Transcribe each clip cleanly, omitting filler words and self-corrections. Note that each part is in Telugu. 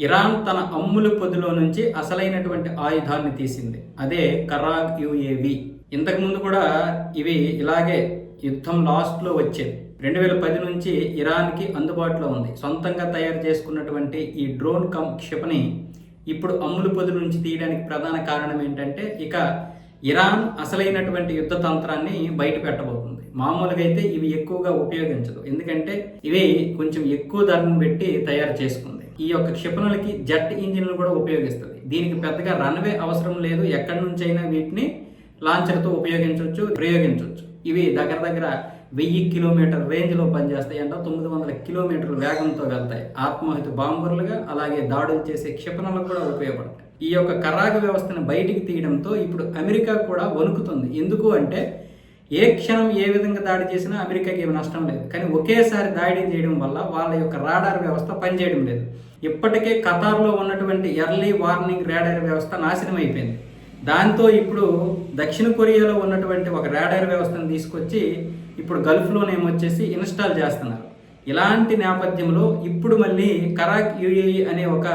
ఇరాన్ తన అమ్ముల పొదిలో నుంచి అసలైనటువంటి ఆయుధాన్ని తీసింది. అదే కరాగ్ యుఏవి. ఇంతకుముందు కూడా ఇవి ఇలాగే యుద్ధం లాస్ట్లో వచ్చేది. 2010 నుంచి ఇరాన్కి అందుబాటులో ఉంది. సొంతంగా తయారు చేసుకున్నటువంటి ఈ డ్రోన్ క్షిపణి ఇప్పుడు అమ్ముల పొది నుంచి తీయడానికి ప్రధాన కారణం ఏంటంటే ఇక ఇరాన్ అసలైనటువంటి యుద్ధ తంత్రాన్ని బయట పెట్టబోతుంది. మామూలుగా అయితే ఇవి ఎక్కువగా ఉపయోగించదు, ఎందుకంటే ఇవి కొంచెం ఎక్కువ ధరను పెట్టి తయారు చేసుకుంది. ఈ యొక్క క్షిపణులకి జెట్ ఇంజిన్లు కూడా ఉపయోగిస్తుంది. దీనికి పెద్దగా రన్వే అవసరం లేదు. ఎక్కడి నుంచైనా వీటిని లాంచర్తో ప్రయోగించవచ్చు. ఇవి దగ్గర 1000 కిలోమీటర్ రేంజ్లో పనిచేస్తాయి అంట. 900 కిలోమీటర్ల వేగంతో వెళ్తాయి. ఆత్మాహుతి బాంబర్లుగా, అలాగే దాడులు చేసే క్షిపణులకు కూడా ఉపయోగపడతాయి. ఈ యొక్క కరాగ వ్యవస్థను బయటికి తీయడంతో ఇప్పుడు అమెరికా కూడా వణుకుతుంది. ఎందుకు అంటే ఏ క్షణం ఏ విధంగా దాడి చేసినా అమెరికాకి ఏమి నష్టం లేదు. కానీ ఒకేసారి దాడి చేయడం వల్ల వాళ్ళ యొక్క రాడార్ వ్యవస్థ పనిచేయడం లేదు. ఇప్పటికే ఖతార్లో ఉన్నటువంటి ఎర్లీ వార్నింగ్ రాడార్ వ్యవస్థ నాశనం అయిపోయింది. దాంతో ఇప్పుడు దక్షిణ కొరియాలో ఉన్నటువంటి ఒక రాడార్ వ్యవస్థను తీసుకొచ్చి ఇప్పుడు గల్ఫ్లోనేమొచ్చేసి ఇన్స్టాల్ చేస్తున్నారు. ఇలాంటి నేపథ్యంలో ఇప్పుడు మళ్ళీ కరాగ్ యుఏఈ అనే ఒక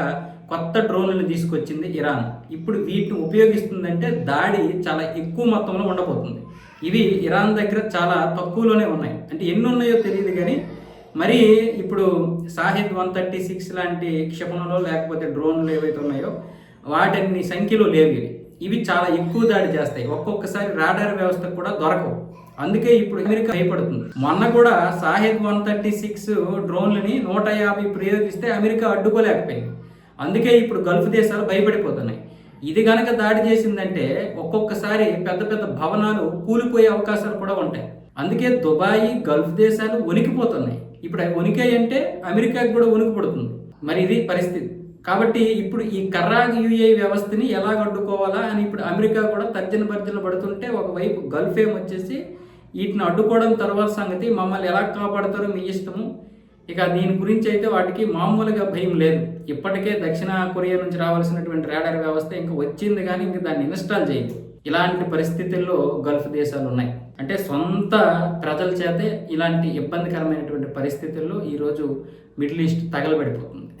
కొత్త డ్రోన్లను తీసుకొచ్చింది ఇరాన్. ఇప్పుడు వీటిని ఉపయోగిస్తుందంటే దాడి చాలా ఎక్కువ మొత్తంలో ఉండబోతుంది. ఇవి ఇరాన్ దగ్గర చాలా తక్కువలోనే ఉన్నాయి. అంటే ఎన్ని ఉన్నాయో తెలియదు, కానీ మరి ఇప్పుడు షాహిద్ 136 లాంటి క్షిపణులు లేకపోతే డ్రోన్లు ఏవైతే ఉన్నాయో వాటిని సంఖ్యలో లేవు. ఇవి చాలా ఎక్కువ దాడి చేస్తాయి. ఒక్కొక్కసారి రాడార్ వ్యవస్థ కూడా దొరకవు. అందుకే ఇప్పుడు అమెరికా భయపడుతుంది. మొన్న కూడా షాహిద్ 136 డ్రోన్లని 150 ప్రయోగిస్తే అమెరికా అడ్డుకోలేకపోయింది. అందుకే ఇప్పుడు గల్ఫ్ దేశాలు భయపడిపోతున్నాయి. ఇది గనక దాడి చేసిందంటే ఒక్కొక్కసారి పెద్ద పెద్ద భవనాలు కూలిపోయే అవకాశాలు కూడా ఉంటాయి. అందుకే దుబాయ్, గల్ఫ్ దేశాలు వణికిపోతున్నాయి. ఇప్పుడు అవి వణికాయంటే అమెరికాకి కూడా వణుకు పడుతుంది. మరి ఇది పరిస్థితి. కాబట్టి ఇప్పుడు ఈ కర్రాగ్ యుఏ వ్యవస్థని ఎలా అడ్డుకోవాలా అని ఇప్పుడు అమెరికా కూడా తర్జన పడుతుంటే ఒకవైపు గల్ఫ్ వచ్చేసి వీటిని అడ్డుకోవడం తర్వాత సంగతి, మమ్మల్ని ఎలా కాపాడతారో మీ ఇష్టము. ఇక దీని గురించి అయితే వాటికి మామూలుగా భయం లేదు. ఇప్పటికే దక్షిణ కొరియా నుంచి రావాల్సినటువంటి రాడార్ వ్యవస్థ ఇంకా వచ్చింది, కానీ ఇంక దాన్ని ఇన్స్టాల్ చేయదు. ఇలాంటి పరిస్థితుల్లో గల్ఫ్ దేశాలు ఉన్నాయి. అంటే సొంత ప్రజల చేతే ఇలాంటి ఇబ్బందికరమైనటువంటి పరిస్థితుల్లో ఈరోజు మిడిల్ ఈస్ట్ తగలబడిపోతుంది.